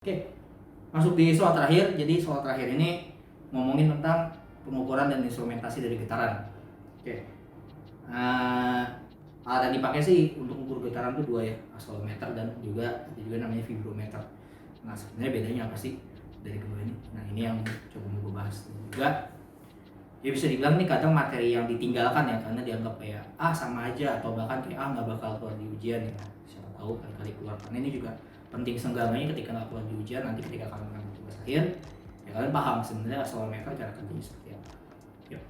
Oke, masuk di soal terakhir. Jadi soal terakhir ini ngomongin tentang pengukuran dan instrumentasi dari getaran. Oke, alat yang dipakai sih untuk mengukur getaran itu dua ya, akselerometer dan juga namanya vibrometer. Nah sebenarnya bedanya apa sih dari kedua ini? Nah ini yang coba mau gue bahas juga. Ya bisa dibilang nih kadang materi yang ditinggalkan ya karena dianggap kayak sama aja atau bahkan kayak nggak bakal keluar di ujian ya. Siapa tahu kali-kali keluar. Karena ini juga penting seenggaknya ketika nggak keluar di ujian, nanti ketika kalian mengambil tugas akhir ya kalian paham sebenarnya akselerometer cara kerjanya seperti apa. Yuk.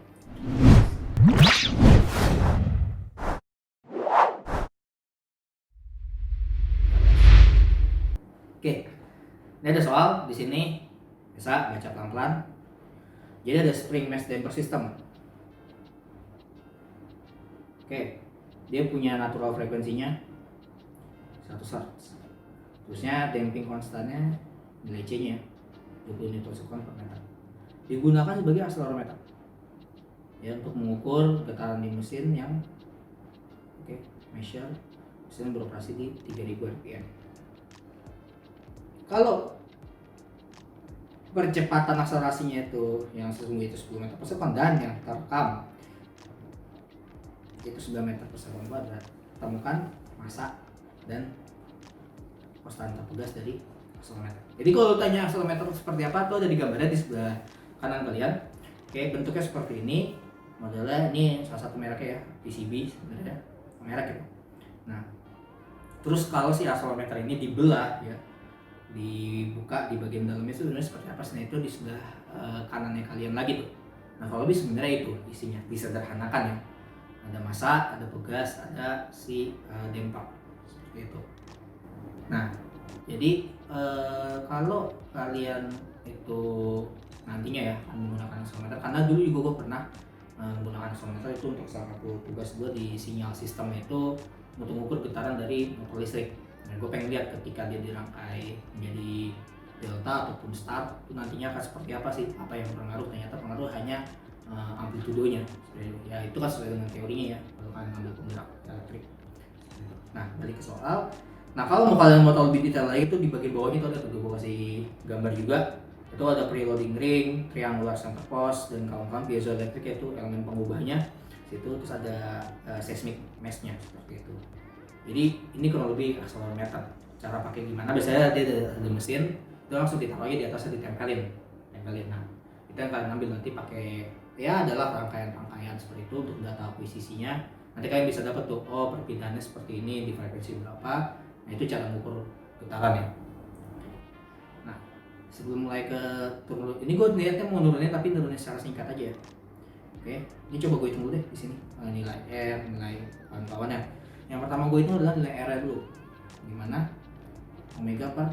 Oke, ini ada soal di sini, bisa baca pelan-pelan. Jadi ada spring mass damper system. Oke, dia punya natural frekuensinya 100 Hz. Terusnya damping konstannya nilai C-nya 20 Newton second per meter. Digunakan sebagai akselerometer ya untuk mengukur getaran di mesin yang measure mesin beroperasi di 3000 rpm. Kalau percepatan akselerasinya itu yang sesungguhnya itu 10 meter per second dan yang terekam itu 9 meter per second kuadrat, temukan massa dan konstanta pegas dari akselerometer. Jadi kalau tanya akselerometer seperti apa, tuh ada di gambarnya di sebelah kanan kalian. Oke, bentuknya seperti ini. Modelnya ini salah satu mereknya ya, PCB sebenarnya merek itu. Nah, terus kalau si akselerometer ini dibelah ya, dibuka di bagian dalamnya itu sebenarnya seperti apa sih? Itu di sebelah kanannya kalian lagi tuh. Nah, kalau lebih sebenarnya itu isinya disederhanakan ya. Ada massa, ada pegas, ada si dampak seperti itu. Nah, jadi kalau kalian itu nantinya ya menggunakan akselerometer, karena dulu juga gue pernah menggunakan akselerometer itu untuk salah satu tugas gue di sinyal sistem itu untuk mengukur getaran dari motor listrik. Dan gue pengen lihat ketika dia dirangkai menjadi delta ataupun start itu nantinya akan seperti apa sih, apa yang berpengaruh. Ternyata pengaruh hanya amplitudonya ya, itu kan sesuai dengan teorinya ya kalau kalian ambil penggerak elektrik. Nah, balik ke soal. Nah, kalau kalian mau tahu lebih detail lagi itu di bagian bawahnya itu ada tuh, gue kasih gambar juga. Itu ada preloading ring, triangular center post, dan kawan-kawan piezoelektrik yaitu elemen pengubahnya. Situ terus ada seismic mesh-nya seperti itu. Jadi ini kurang lebih akselerometer. Cara pakai gimana? Biasanya dia ada mesin, itu langsung ditaruh aja di atasnya, ditempelin. Nah, itu yang kalian ambil nanti pakai ya adalah rangkaian-rangkaian seperti itu untuk data akuisisinya. Nanti kalian bisa dapat tuh, oh perpindahannya seperti ini di frekuensi berapa. Nah, itu cara mengukur getaran ya. Nah, sebelum mulai ke turun, ini gue niatnya mau nurunin tapi nurunin secara singkat aja ya. Oke, ini coba gue hitung dulu deh di sini nilai R, nilai kawan-kawannya. Yang pertama gue hitung adalah nilai R dulu. Gimana? Omega per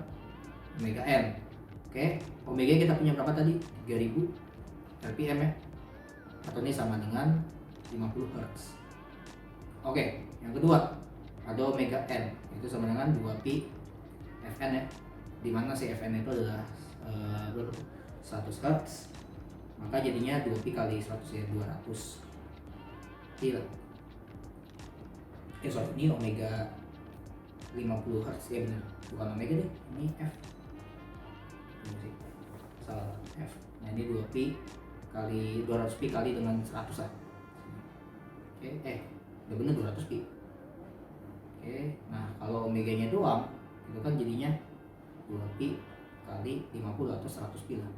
omega N. Oke, omega kita punya berapa tadi? 3000 rpm ya. Atau ini sama dengan 50 Hz. Oke, yang kedua ada omega N, itu sama dengan 2pi Fn ya, dimana si Fn itu adalah 100 Hz, maka jadinya 2pi kali 100 ya 200 pi lah. Ini omega 50 Hz ya, benar, bukan omega deh, ini F, salah F. Nah ini 2pi kali 200pi kali dengan 100 lah. Oke, udah bener 200 pi. Oke, nah kalau omeganya doang itu kan jadinya 2pi kali 50 atau 100 pi lah.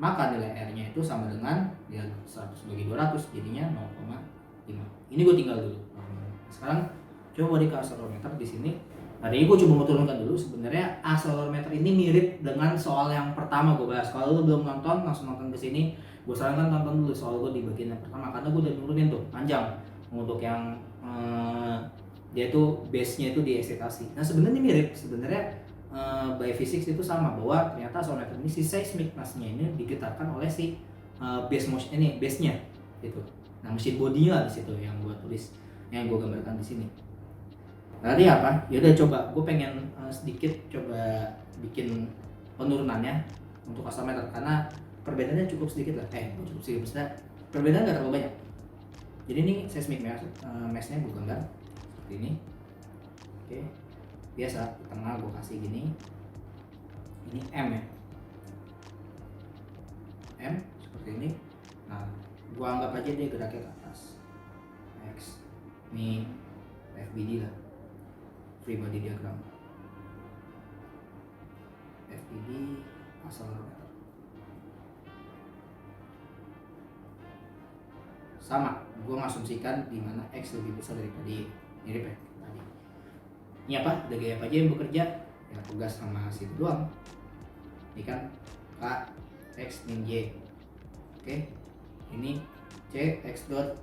Maka nilai R-nya itu sama dengan ya 100 bagi 200, jadinya 0,5. Ini gue tinggal dulu. Sekarang coba di akselerometer di sini. Hari ini gue coba mau turunkan dulu. Sebenarnya akselerometer ini mirip dengan soal yang pertama gue bahas. Kalau lu belum nonton, langsung nonton ke sini. Gue sarankan tonton dulu soal gue di bagian yang pertama, karena gue udah nurunin tuh panjang untuk yang dia tuh base-nya itu di eksitasi. Nah sebenarnya mirip, sebenarnya by physics itu sama, bahwa ternyata akselerometer ini si seismic mass-nya ini digetarkan oleh si base motion ini, base-nya gitu. Nah mesin bodinya di situ yang gue tulis, yang gue gambarkan di sini. Tadi apa? Ya udah coba, gue pengen sedikit coba bikin penurunannya untuk akselerometer karena perbedaannya cukup sedikit lah. Cukup sedikit, maksudnya perbedaan nggak terlalu banyak. Jadi ini seismic mesh-nya gue gambar seperti ini. Oke. biasa di tengah gue kasih gini, ini M ya, M seperti ini. Nah gue anggap aja dia geraknya ke atas, X ini FBD lah, free body diagram, FBD akselerometer. Sama, gue ngasumsikan di mana X lebih besar daripada Y, mirip ya tadi. Ini apa? Ada gaya apa aja yang bekerja? Ya tugas sama situ doang. Ini kan K X min Y. Oke, ini C X dot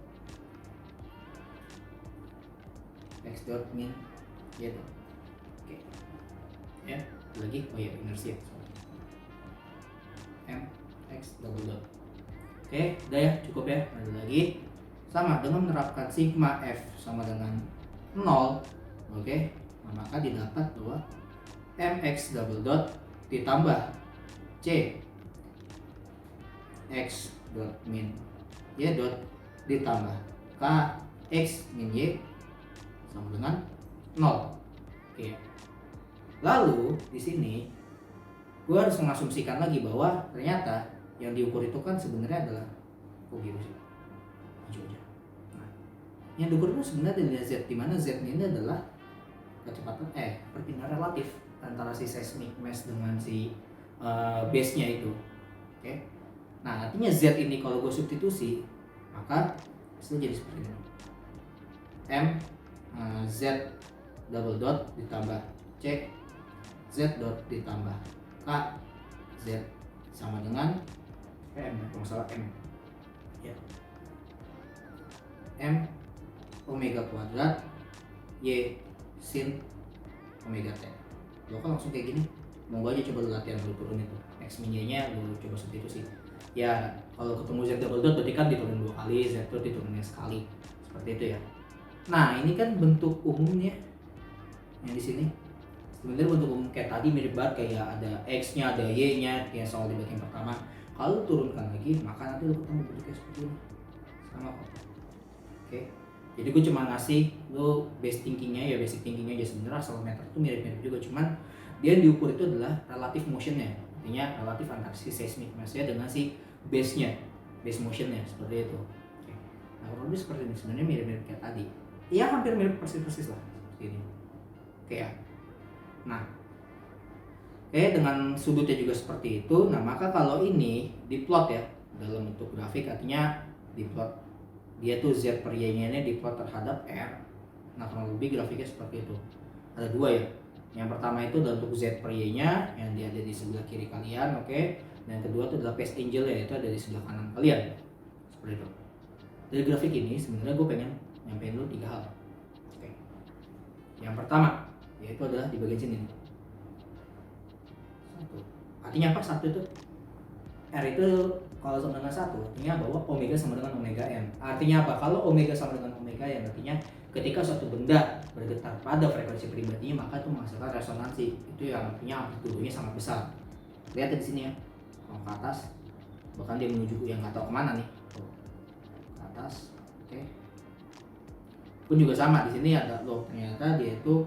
min Y dot. Oke, ya lagi, oh ya inersia. M X double dot. Oke, udah ya, cukup ya. Ada lagi. Sama dengan menerapkan sigma F sama dengan 0. Oke, nah, maka didapat bahwa mx double dot ditambah c x dot min y dot ditambah k x min y sama dengan 0. Oke. Lalu di sini gue harus mengasumsikan lagi bahwa ternyata yang diukur itu kan sebenarnya adalah biru sih, hijau aja. Nah, yang diukur itu sebenarnya adalah z, di mana z ini adalah kecepatan perpindahan relatif antara si seismic mass dengan si base-nya itu. Oke. Nah, artinya z ini kalau gue substitusi maka itu jadi seperti ini. M z double dot ditambah c z dot ditambah k z sama dengan M, kalau salah M ya, M omega kuadrat Y sin omega T. Lo kan langsung kayak gini, monggo aja coba lu latihan, lu turun itu X min Y nya lu coba substitusi ya. Kalau ketemu Z double dot berarti kan diturun 2 kali, Z dot diturunnya sekali, seperti itu ya. Nah ini kan bentuk umumnya yang di sini. Sebenarnya bentuk umum kayak tadi mirip banget, kayak ada X nya, ada Y nya yang soal di bagian pertama. Kalau turunkan lagi maka nanti lu ketemu bentuknya seperti ini, sama kok. Oke, jadi gue cuma ngasih lu basic thinkingnya ya, basic thinkingnya aja. Sebenarnya akselerometer itu mirip-mirip juga, cuman dia diukur itu adalah relative motionnya, artinya relatif antara si seismic mass-nya dengan si base-nya, base motionnya, seperti itu. Oke. Nah kurang lebih seperti ini, sebenarnya mirip-mirip kayak tadi ya, hampir mirip persis lah seperti ini. Oke ya. Nah dengan sudutnya juga seperti itu. Nah maka kalau ini diplot ya dalam bentuk grafik, artinya diplot dia tuh Z per Y nya ini diplot terhadap R. Nah kurang lebih grafiknya seperti itu. Ada dua ya. Yang pertama itu adalah untuk Z per Y nya yang dia ada di sebelah kiri kalian, oke. Dan yang kedua itu adalah phase angle ya, itu ada di sebelah kanan kalian. Seperti itu. Dari grafik ini sebenarnya gue pengen nyampein dulu 3 hal. Oke. Yang pertama yaitu adalah di bagian sini nih. Artinya apa? Satu itu R itu kalau sama dengan 1 artinya bahwa omega sama dengan omega n. Artinya apa? Kalau omega sama dengan omega n artinya ketika suatu benda bergetar pada frekuensi pribadinya maka itu menghasilkan resonansi. Itu yang artinya amplitudonya sangat besar. Lihat di sini ya, kalau ke atas bahkan dia menuju yang nggak tahu kemana nih, tuh, ke atas. Oke. Pun juga sama di sini ada loh, ternyata dia itu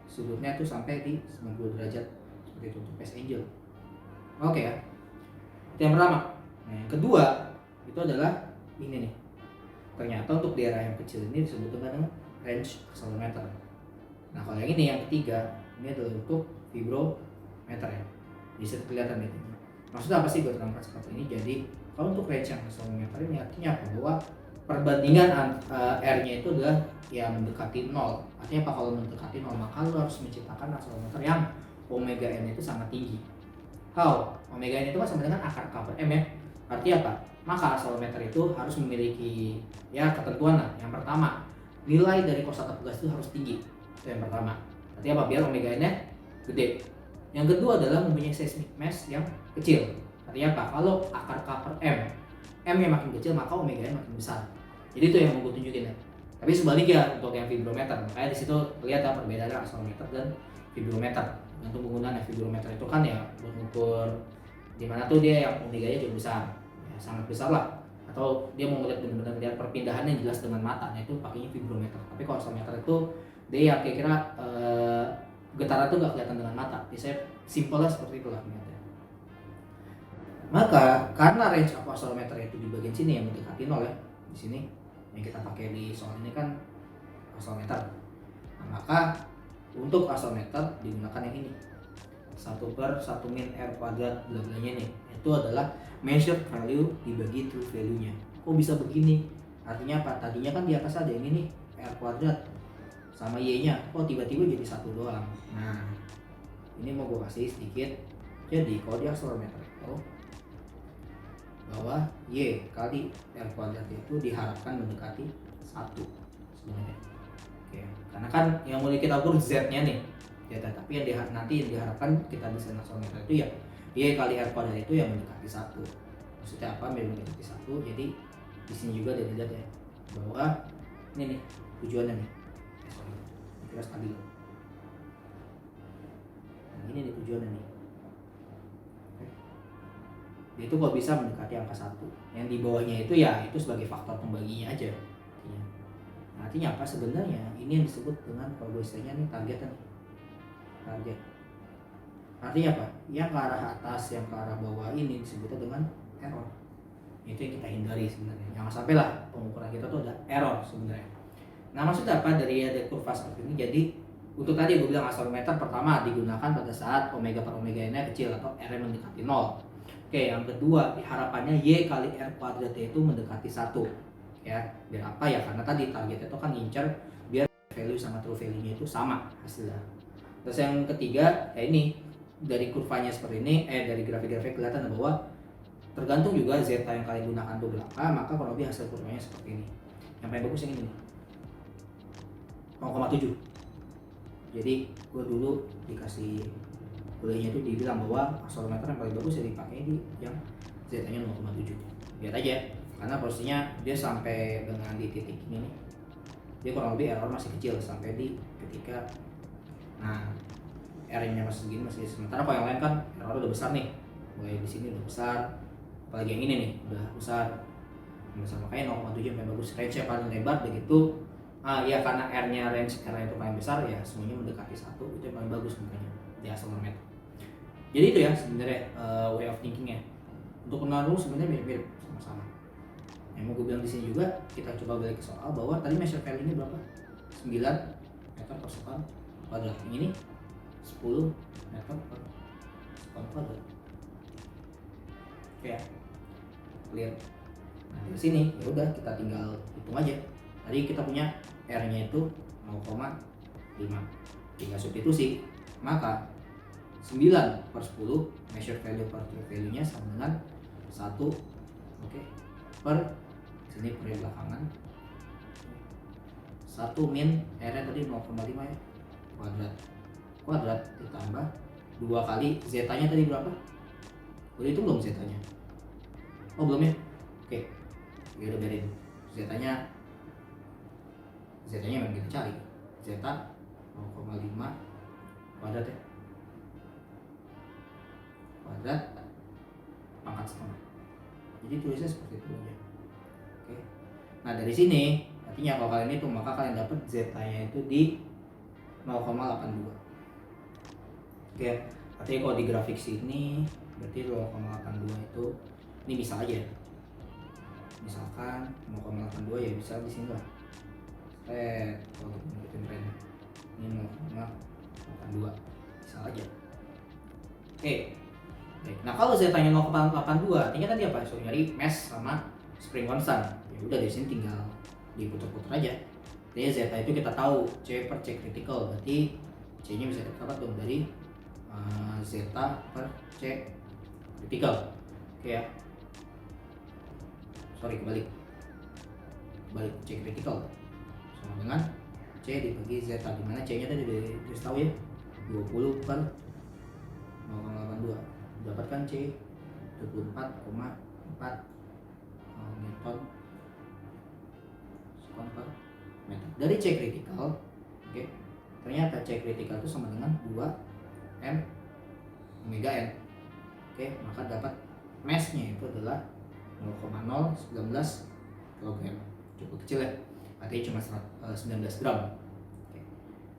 sudutnya tuh sampai di 90 derajat seperti itu untuk phase angle. Oke ya, itu yang pertama. Nah yang kedua itu adalah ini nih, ternyata untuk daerah yang kecil ini disebut dengan range akselerometer. Nah kalau yang ini yang ketiga, ini adalah untuk vibrometer ya, bisa kelihatan itu. Maksudnya apa sih gue terangkan seperti ini? Jadi kalau untuk range akselerometer ini artinya apa? Bahwa perbandingan R-nya itu adalah ya mendekati 0. Artinya apa? Kalau mendekati 0 maka lo harus menciptakan akselerometer yang omega n itu sangat tinggi. How? Omega n itu kan sama dengan akar K per M ya. Artinya apa? Maka akselerometer itu harus memiliki ya ketentuan lah. Yang pertama, nilai dari kosata pegas itu harus tinggi. Itu yang pertama. Artinya apa? Biar omega n-nya gede. Yang kedua adalah mempunyai seismic mass yang kecil. Artinya apa? Kalau akar K per M, M-nya makin kecil maka omega n makin besar. Jadi itu yang mau gue tunjukin ya. Tapi sebaliknya untuk yang vibrometer, makanya di situ lihat ya perbedaannya akselerometer dan vibrometer. Untuk penggunaan vibrometer itu kan ya buat mengukur dimana tuh dia yang omega-nya jauh besar, ya, sangat besar lah. Atau dia mau ngeliat benar-benar lihat perpindahannya jelas dengan mata, nah itu pakainya vibrometer. Tapi kalau akselerometer itu dia yang kira-kira getaran tuh nggak kelihatan dengan mata. Jadi saya simpelnya seperti itulah niatnya. Maka karena range of oscillometer itu di bagian sini yang mendekati 0 ya, di sini yang kita pakai di soal ini kan oscillometer. Nah, maka untuk oscillometer digunakan yang ini, 1/1 min R kuadrat bla-blanya nih. Itu adalah measured value dibagi true value-nya. Kok bisa begini? Artinya apa? Tadinya kan di atas ada yang ini R kuadrat sama Y-nya, kok tiba-tiba jadi 1 doang. Nah, ini mau gue kasih sedikit. Jadi kalau di oscillometer itu bahwa Y kali R kuadrat itu diharapkan mendekati 1 sebenarnya. Oke, karena kan yang mulai kita ukur Z-nya nih. Ya, tapi yang nanti yang diharapkan kita bisa oscillometer itu ya Y kali R kuadrat itu yang mendekati 1. Maksudnya apa? Mendekati 1. Jadi di sini juga ada dilihat ya bahwa ini nih tujuannya nih. Kira stabil. Nah, ini nih tujuannya nih. Dia itu kok bisa mendekati angka 1. Yang di bawahnya itu ya itu sebagai faktor pembaginya aja. Nah, artinya apa sebenarnya? Ini yang disebut dengan kalau gue istilahnya nih targetnya nih. Target. Artinya apa? Yang ke arah atas, yang ke arah bawah ini disebutnya dengan error. Itu yang kita hindari sebenarnya. Jangan sampai lah pengukuran kita tuh ada error sebenarnya. Nah, maksudnya apa dari ada kurva seperti ini? Jadi untuk tadi gue bilang oscillometer pertama digunakan pada saat omega per omega n kecil atau R mendekati 0. Oke, yang kedua harapannya Y kali R kuadrat itu mendekati 1. Ya, biar apa ya? Karena tadi targetnya itu kan ngincer biar value sama true value-nya itu sama hasilnya. Terus yang ketiga, ya ini dari kurvanya seperti ini, dari grafik-grafik kelihatan bahwa tergantung juga zeta yang kalian gunakan itu berapa, maka kurang lebih hasil kurvanya seperti ini. Yang paling bagus yang ini nih, 0,7. Jadi gue dulu dikasih kuliahnya itu dibilang bahwa oscillometer yang paling bagus ya dipakai di yang Z-nya 0,7. Lihat aja, karena posisinya dia sampai dengan di titik ini nih, dia kurang lebih error masih kecil sampai di ketika R-nya masih segini masih. Sementara kalau yang lain kan error udah besar nih, mulai di sini udah besar, apalagi yang ini nih udah besar. Makanya 0,7 yang paling bagus, range-nya paling lebar begitu. Ya karena R-nya range R itu paling besar ya semuanya mendekati 1, itu yang paling bagus makanya di oscillometer. Jadi itu ya sebenarnya way of thinking-nya. Untuk menurut sebenarnya mirip-mirip sama-sama. Yang mau gue bilang di sini juga, kita coba balik ke soal bahwa tadi measure value-nya berapa? 9 meter per sekon kuadrat. Yang ini 10 meter per sekon kuadrat. Oke ya, clear. Nah dari sini ya udah kita tinggal hitung aja. Tadi kita punya R-nya itu 0,5. Tinggal substitusi, maka 9 per 10 measure value per true value-nya sama dengan 1, oke, per sini per belakangan 1 min R-nya tadi 0,5 ya, kuadrat ditambah 2 kali Z-nya tadi berapa? Udah itu belum Z-nya? Oh belum ya? Oke, ya udah biarin. Z-nya memang kita cari. Z 0,5 kuadrat ya, kuadrat pangkat setengah. Jadi tulisnya seperti itu aja. Oke. Nah dari sini artinya kalau kalian hitung maka kalian dapat Z-nya itu di 0,82. Oke. Artinya kalau di grafik sini berarti 0,82 itu ini bisa aja. Misalkan 0,82 ya bisa di sini lah. Kalau kita ngikutin trennya ini 0,82 bisa aja. Oke. Baik. Nah kalau Z-nya 0,82 artinya tadi apa? So nyari mesh sama spring constant. Ya udah di sini tinggal diputar-putar aja. Jadi Z itu kita tahu C per C critical, berarti C-nya bisa kita dapat dong dari Z per C critical. Oke ya. Sorry kebalik C critical sama dengan C dibagi Z, dimana C nya tadi udah tahu ya 20 per 0,82 dapatkan C 24,4 Newton sekon per meter dari C critical. Oke, ternyata C critical itu sama dengan 2 M omega N. Oke, maka dapat mass-nya itu adalah 0,019 kg. Cukup kecil ya, artinya cuma 19 gram. Oke.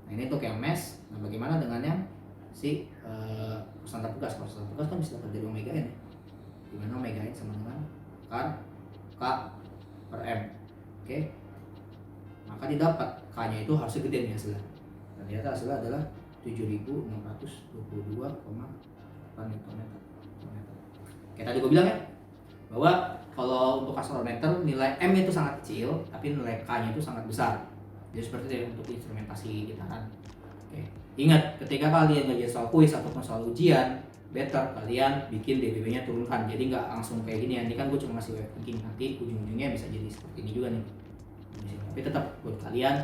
Nah ini untuk yang mesh. Nah bagaimana dengan yang si konstanta pegas? Konstanta pegas kan bisa dapat dari omega n, dimana omega n sama dengan K per M. Oke, maka didapat K-nya itu harusnya gede nih hasilnya. Dan ternyata hasilnya adalah 7.622,8 Nm. Kayak tadi gue bilang ya, bahwa kalau untuk akselerometer nilai M itu sangat kecil, tapi nilai K-nya itu sangat besar. Jadi seperti itu untuk instrumentasi gitaran. Oke. Ingat, ketika kalian ngerjain soal kuis ataupun soal ujian, better kalian bikin DBW-nya turunkan. Jadi nggak langsung kayak gini. Ini kan gue cuma ngasih way of thinking, nanti ujung-ujungnya bisa jadi seperti ini juga nih. Tapi tetap buat kalian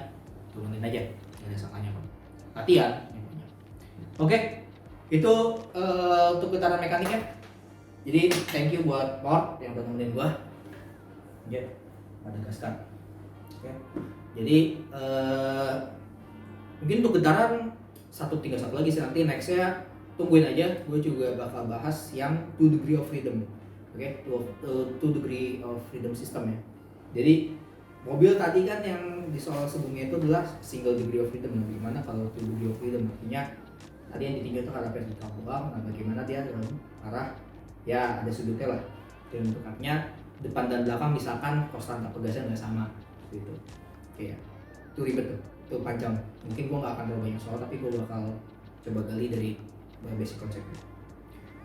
turunin aja, nggak ada salahnya kok. Latihan yang banyak. Oke, itu untuk getaran mekaniknya. Jadi thank you buat Port yang udah nemenin gua. Oke, pada gaskan. Oke. Jadi mungkin untuk getaran tinggal satu lagi sih, nanti nextnya tungguin aja. Gue juga bakal bahas yang 2 degree of freedom. Oke, 2 degree of freedom system ya. Jadi mobil tadi kan yang di soal sebelumnya itu adalah single degree of freedom. Nah, gimana kalau 2 degree of freedom? Artinya tadi yang ditinggal itu arah vertikal doang. Nah, bagaimana dia dalam arah ya ada sudutnya lah. Dan untuk artinya depan dan belakang misalkan konstanta pegasnya nggak sama gitu. Oke ya, itu ribet tuh, itu panjang. Mungkin gua nggak akan terlalu banyak soal, tapi gua bakal coba gali dari basic konsepnya.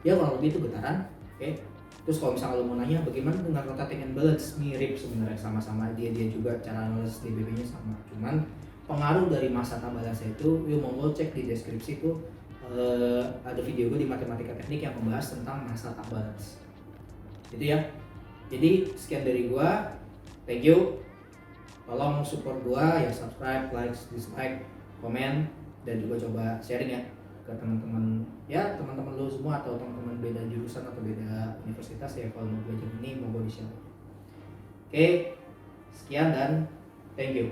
Ya kalau lebih itu getaran. Oke. Terus kalau misalnya lo mau nanya bagaimana dengan rotating and balance, mirip sebenarnya, sama-sama dia juga cara analisis DBW-nya sama. Cuman pengaruh dari massa tak balance itu, yuk mau cek di deskripsi itu ada video gue di matematika teknik yang membahas tentang massa tak balance. Itu ya. Jadi sekian dari gue, thank you. Tolong support gue ya, subscribe, like, dislike, komen, dan juga coba sharing ya ke teman-teman ya, teman-teman lo semua atau teman-teman beda jurusan atau beda universitas ya, kalau mau belajar ini mau gue di-share. Oke, sekian dan thank you.